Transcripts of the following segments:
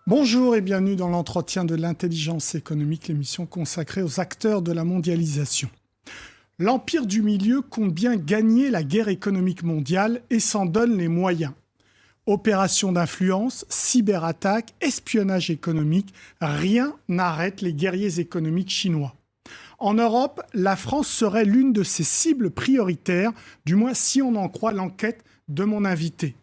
Bonjour et bienvenue dans l'entretien de l'intelligence économique, l'émission consacrée aux acteurs de la mondialisation. L'Empire du Milieu compte bien gagner la guerre économique mondiale et s'en donne les moyens. Opérations d'influence, cyberattaques, espionnage économique, rien n'arrête les guerriers économiques chinois. En Europe, la France serait l'une de ses cibles prioritaires, du moins si on en croit l'enquête de mon invité.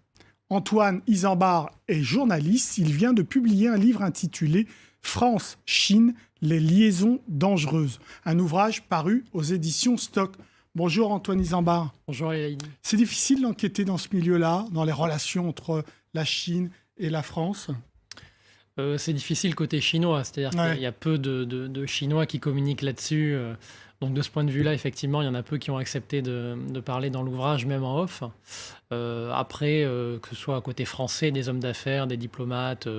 Antoine Isambard est journaliste. Il vient de publier un livre intitulé « France-Chine, les liaisons dangereuses », un ouvrage paru aux éditions Stock. Bonjour Antoine Isambard. Bonjour Elie. C'est difficile d'enquêter dans ce milieu-là, dans les relations entre la Chine et la France ? C'est difficile côté chinois, c'est-à-dire qu'il y a peu de Chinois qui communiquent là-dessus. Donc de ce point de vue-là, effectivement, il y en a peu qui ont accepté de parler dans l'ouvrage, même en off. Après, que ce soit côté français, des hommes d'affaires, des diplomates,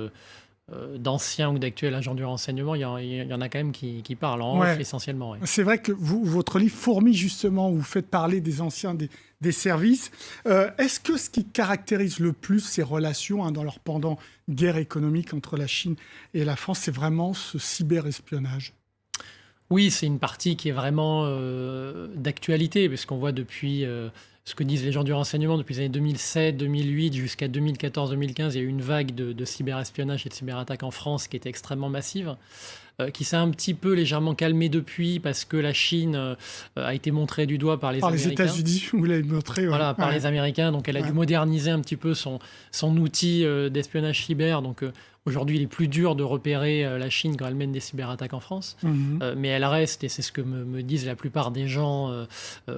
d'anciens ou d'actuels agents du renseignement, il y en a quand même qui parlent en off essentiellement. Ouais. C'est vrai que votre livre fourmille justement, vous faites parler des anciens des services. Est-ce que ce qui caractérise le plus ces relations dans leur pendant guerre économique entre la Chine et la France, c'est vraiment ce cyberespionnage ? Oui, c'est une partie qui est vraiment d'actualité, parce qu'on voit depuis ce que disent les gens du renseignement, depuis les années 2007, 2008 jusqu'à 2014-2015, il y a eu une vague de cyberespionnage et de cyberattaques en France qui était extrêmement massive, qui s'est un petit peu légèrement calmée depuis, parce que la Chine a été montrée du doigt par les Américains. Par les États-Unis, vous l'avez montré. Ouais. Voilà, par les Américains. Donc elle a dû moderniser un petit peu son outil d'espionnage cyber. Donc aujourd'hui, il est plus dur de repérer la Chine quand elle mène des cyberattaques en France. Mais elle reste, et c'est ce que me disent la plupart des gens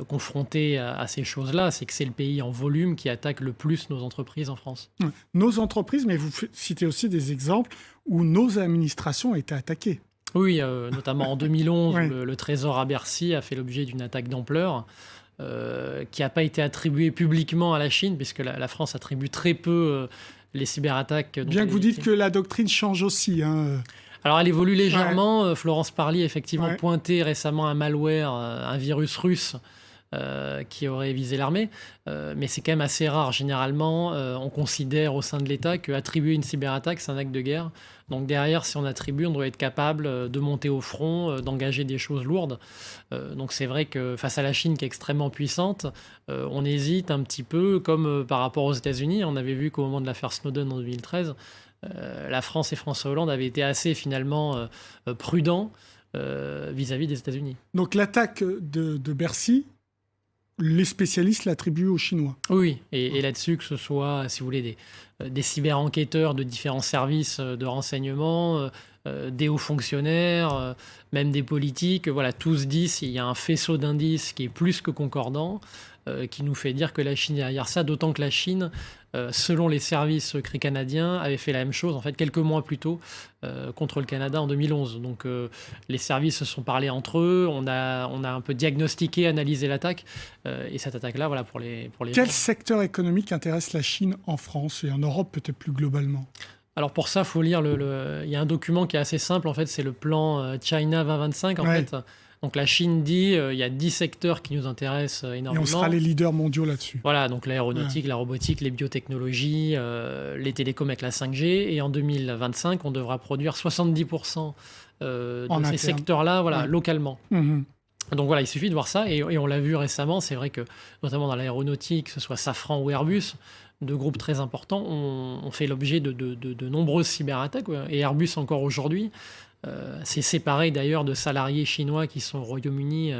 confrontés à ces choses-là, c'est que c'est le pays en volume qui attaque le plus nos entreprises en France. Nos entreprises, mais vous citez aussi des exemples où nos administrations ont été attaquées. Oui, notamment en 2011, où le Trésor à Bercy a fait l'objet d'une attaque d'ampleur. Qui n'a pas été attribuée publiquement à la Chine, puisque la France attribue très peu les cyberattaques. Bien que vous dites que la doctrine change aussi. Alors elle évolue légèrement. Florence Parly a effectivement pointé récemment un malware, un virus russe qui aurait visé l'armée. Mais c'est quand même assez rare. Généralement, on considère au sein de l'État qu'attribuer une cyberattaque, c'est un acte de guerre. Donc derrière, si on attribue, on doit être capable de monter au front, d'engager des choses lourdes. Donc c'est vrai que face à la Chine qui est extrêmement puissante, on hésite un petit peu, comme par rapport aux États-Unis. On avait vu qu'au moment de l'affaire Snowden en 2013, la France et François Hollande avaient été assez finalement prudents vis-à-vis des États-Unis. Donc l'attaque de Bercy, les spécialistes l'attribuent aux Chinois. Oui, et là-dessus, que ce soit, si vous voulez, des cyber-enquêteurs de différents services de renseignement, des hauts fonctionnaires, même des politiques, voilà, tous disent, il y a un faisceau d'indices qui est plus que concordant, qui nous fait dire que la Chine est derrière ça, d'autant que la Chine, selon les services secrets canadiens, avait fait la même chose, en fait, quelques mois plus tôt, contre le Canada en 2011. Donc, les services se sont parlé entre eux, on a un peu diagnostiqué, analysé l'attaque, et cette attaque-là, voilà, pour les Quel secteur économique intéresse la Chine en France et en Europe, peut-être plus globalement ? Alors pour ça, il faut lire il y a un document qui est assez simple, en fait, c'est le plan China 2025, en fait. Donc la Chine dit il y a 10 secteurs qui nous intéressent énormément. Et on sera les leaders mondiaux là-dessus. Voilà, donc l'aéronautique, la robotique, les biotechnologies, les télécoms avec la 5G. Et en 2025, on devra produire 70% de ces secteurs-là localement. Donc voilà, il suffit de voir ça. Et on l'a vu récemment, c'est vrai que notamment dans l'aéronautique, que ce soit Safran ou Airbus, deux groupes très importants, ont fait l'objet de nombreuses cyberattaques. Et Airbus encore aujourd'hui, c'est séparé d'ailleurs de salariés chinois qui sont au Royaume-Uni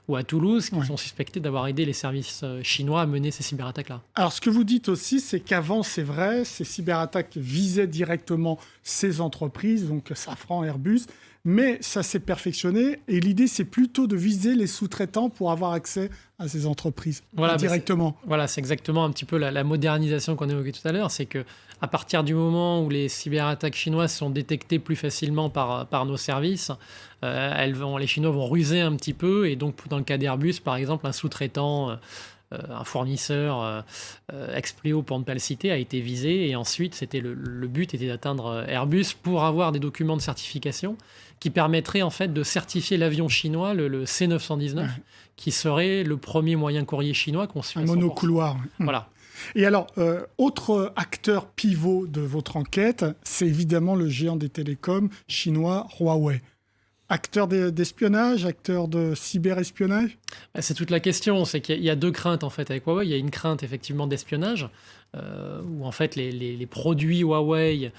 ou à Toulouse, qui sont suspectés d'avoir aidé les services chinois à mener ces cyberattaques-là. Alors ce que vous dites aussi, c'est qu'avant, c'est vrai, ces cyberattaques visaient directement ces entreprises, donc Safran, Airbus, mais ça s'est perfectionné et l'idée, c'est plutôt de viser les sous-traitants pour avoir accès à ces entreprises directement. Voilà, c'est exactement un petit peu la modernisation qu'on évoquait tout à l'heure, c'est que à partir du moment où les cyberattaques chinoises sont détectées plus facilement par nos services, les Chinois vont ruser un petit peu, et donc dans le cas d'Airbus, par exemple, un sous-traitant, un fournisseur, Expleo pour ne pas le citer, a été visé, et ensuite le but était d'atteindre Airbus pour avoir des documents de certification qui permettraient en fait de certifier l'avion chinois, le C919, qui serait le premier moyen courrier chinois conçu. Un monocouloir. Voilà. Et alors, autre acteur pivot de votre enquête, c'est évidemment le géant des télécoms chinois Huawei. Acteur d'espionnage, acteur de cyberespionnage? C'est toute la question, c'est qu'il y a deux craintes en fait avec Huawei. Il y a une crainte effectivement d'espionnage, où en fait les produits Huawei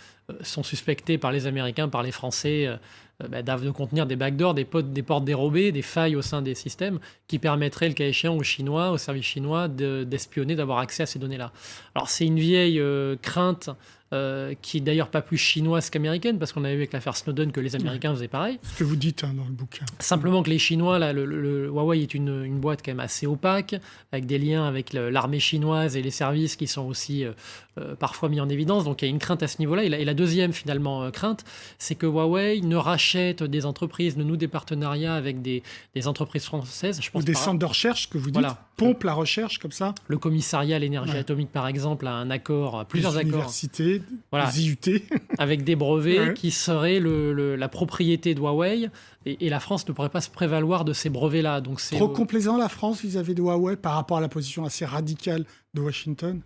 sont suspectés par les Américains, par les Français, de contenir des backdoors, des portes dérobées, des failles au sein des systèmes qui permettraient, le cas échéant, aux Chinois, aux services chinois, d'espionner, d'avoir accès à ces données-là. Alors c'est une vieille crainte qui est d'ailleurs pas plus chinoise qu'américaine, parce qu'on avait vu avec l'affaire Snowden que les Américains faisaient pareil. Ce que vous dites dans le bouquin. Simplement que les Chinois, là, le Huawei est une boîte quand même assez opaque, avec des liens avec l'armée chinoise et les services qui sont aussi parfois mis en évidence. Donc il y a une crainte à ce niveau-là. Et la deuxième, finalement, crainte, c'est que Huawei ne rachète des entreprises, ne noue des partenariats avec des entreprises françaises. Je pense ou des centres de recherche, que vous dites, pompe la recherche comme ça. Le commissariat à l'énergie atomique, par exemple, a un accord, plusieurs accords. Universités, les IUT. Avec des brevets qui seraient la propriété de Huawei. Et la France ne pourrait pas se prévaloir de ces brevets-là. Donc c'est trop complaisant la France vis-à-vis de Huawei par rapport à la position assez radicale de Washington?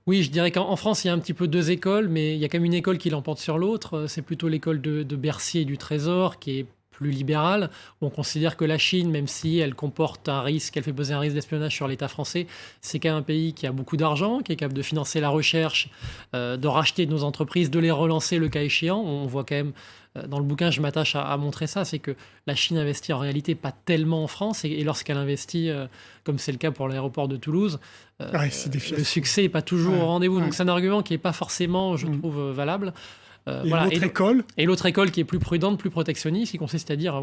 Oui, je dirais qu'en France, il y a un petit peu deux écoles, mais il y a quand même une école qui l'emporte sur l'autre. C'est plutôt l'école de Bercy et du Trésor, qui est plus libérale. On considère que la Chine, même si elle comporte un risque, elle fait peser un risque d'espionnage sur l'État français, c'est quand même un pays qui a beaucoup d'argent, qui est capable de financer la recherche, de racheter nos entreprises, de les relancer le cas échéant. On voit quand même, dans le bouquin, je m'attache à montrer ça, c'est que la Chine investit en réalité pas tellement en France, et lorsqu'elle investit, comme c'est le cas pour l'aéroport de Toulouse, le succès n'est pas toujours au rendez-vous. Donc c'est un argument qui n'est pas forcément, je trouve, valable. Et l'autre école qui est plus prudente, plus protectionniste, qui consiste à dire,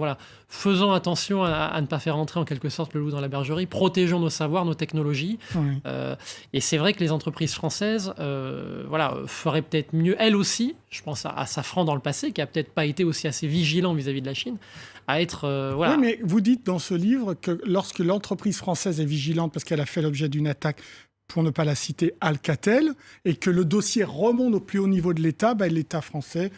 faisons attention à ne pas faire entrer en quelque sorte le loup dans la bergerie, protégeons nos savoirs, nos technologies. Et c'est vrai que les entreprises françaises feraient peut-être mieux, elles aussi, je pense à Safran dans le passé, qui a peut-être pas été aussi assez vigilant vis-à-vis de la Chine, à être... Oui, mais vous dites dans ce livre que lorsque l'entreprise française est vigilante parce qu'elle a fait l'objet d'une attaque, pour ne pas la citer, Alcatel, et que le dossier remonte au plus haut niveau de l'État, l'État français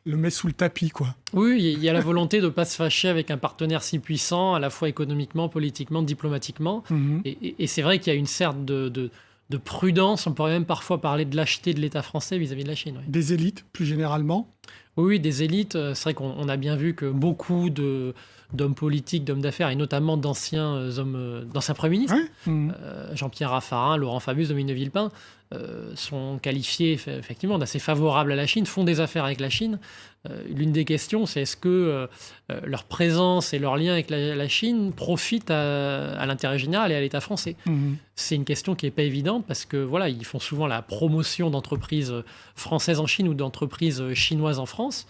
le met sous le tapis, quoi. Oui, il y a la volonté de ne pas se fâcher avec un partenaire si puissant, à la fois économiquement, politiquement, diplomatiquement. Et c'est vrai qu'il y a une sorte de prudence, on pourrait même parfois parler de lâcheté de l'État français vis-à-vis de la Chine. Oui. Des élites, plus généralement? Oui, des élites. C'est vrai qu'on a bien vu que beaucoup d'hommes politiques, d'hommes d'affaires, et notamment d'anciens premiers ministres, Jean-Pierre Raffarin, Laurent Fabius, Dominique de Villepin, sont qualifiés effectivement d'assez favorables à la Chine, font des affaires avec la Chine. L'une des questions, c'est est-ce que leur présence et leur lien avec la Chine profitent à l'intérêt général et à l'État français? C'est une question qui n'est pas évidente parce que ils font souvent la promotion d'entreprises françaises en Chine ou d'entreprises chinoises en France.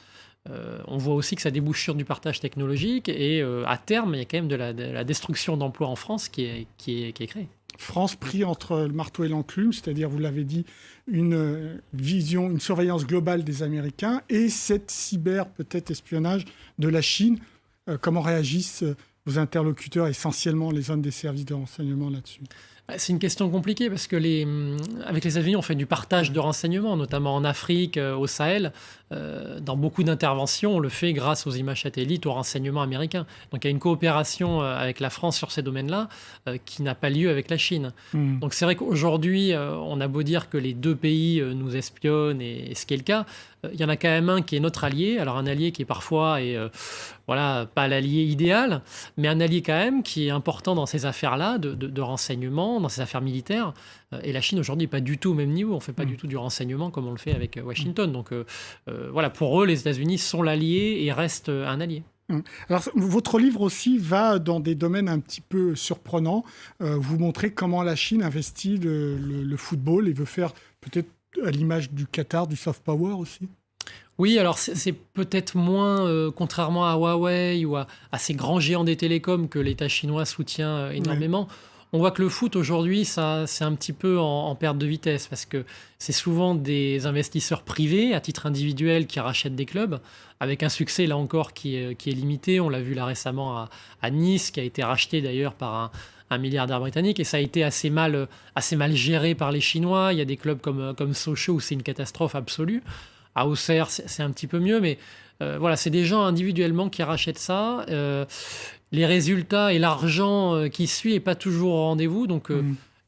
On voit aussi que ça débouche sur du partage technologique et à terme, il y a quand même de la destruction d'emplois en France qui est créée. France pris entre le marteau et l'enclume, c'est-à-dire, vous l'avez dit, une vision, une surveillance globale des Américains et cette peut-être espionnage de la Chine. Comment réagissent vos interlocuteurs, essentiellement les hommes des services de renseignement là-dessus? C'est une question compliquée parce que avec les États-Unis, on fait du partage de renseignements, notamment en Afrique, au Sahel. Dans beaucoup d'interventions, on le fait grâce aux images satellites, aux renseignements américains. Donc il y a une coopération avec la France sur ces domaines-là qui n'a pas lieu avec la Chine. Donc c'est vrai qu'aujourd'hui, on a beau dire que les deux pays nous espionnent, et ce qui est le cas, il y en a quand même un qui est notre allié. Alors un allié qui est parfois pas l'allié idéal, mais un allié quand même qui est important dans ces affaires-là de renseignement, dans ces affaires militaires. Et la Chine aujourd'hui n'est pas du tout au même niveau. On ne fait pas du tout du renseignement comme on le fait avec Washington. Donc pour eux, les États-Unis sont l'allié et restent un allié. Alors, votre livre aussi va dans des domaines un petit peu surprenants. Vous montrez comment la Chine investit le football et veut faire peut-être à l'image du Qatar, du soft power aussi. Oui, alors c'est peut-être moins, contrairement à Huawei ou à ces grands géants des télécoms que l'État chinois soutient énormément. On voit que le foot aujourd'hui, ça, c'est un petit peu en perte de vitesse parce que c'est souvent des investisseurs privés à titre individuel qui rachètent des clubs avec un succès là encore qui est limité. On l'a vu là récemment à Nice, qui a été racheté d'ailleurs par un milliardaire britannique, et ça a été assez mal géré par les Chinois. Il y a des clubs comme Sochaux où c'est une catastrophe absolue. À Auxerre, c'est un petit peu mieux, mais c'est des gens individuellement qui rachètent ça. Les résultats et l'argent qui suit n'est pas toujours au rendez-vous. Donc,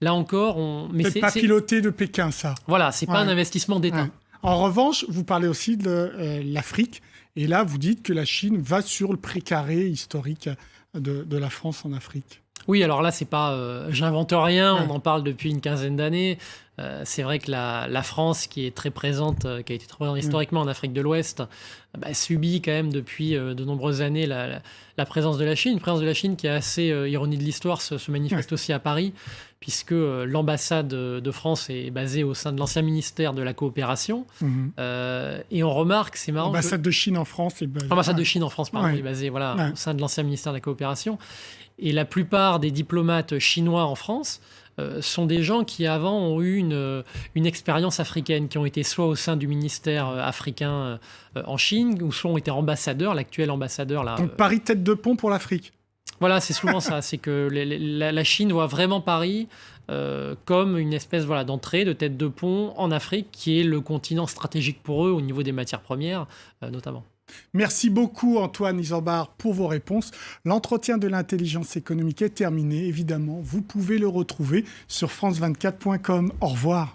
là encore, c'est pas piloté de Pékin, ça. Voilà, c'est pas un investissement d'État. Ouais. En revanche, vous parlez aussi de l'Afrique. Et là, vous dites que la Chine va sur le précaré historique de la France en Afrique. Oui, alors là, c'est pas, j'invente rien, on en parle depuis une quinzaine d'années. C'est vrai que la France, qui est très présente, qui a été très présente historiquement en Afrique de l'Ouest, subit quand même depuis de nombreuses années la présence de la Chine. Une présence de la Chine qui est assez, ironie de l'histoire, se manifeste aussi à Paris, puisque l'ambassade de France est basée au sein de l'ancien ministère de la coopération. Et on remarque, c'est marrant... L'ambassade de Chine en France est basée... L'ambassade de Chine en France, pardon, est basée au sein de l'ancien ministère de la coopération. Et la plupart des diplomates chinois en France sont des gens qui avant ont eu une expérience africaine, qui ont été soit au sein du ministère africain en Chine, ou soit ont été ambassadeurs, l'actuel ambassadeur... Là, donc Paris tête de pont pour l'Afrique. Voilà, c'est souvent ça, c'est que la Chine voit vraiment Paris comme une espèce d'entrée, de tête de pont en Afrique, qui est le continent stratégique pour eux au niveau des matières premières, notamment. Merci beaucoup Antoine Isambard pour vos réponses. L'entretien de l'intelligence économique est terminé. Évidemment, vous pouvez le retrouver sur france24.com. Au revoir.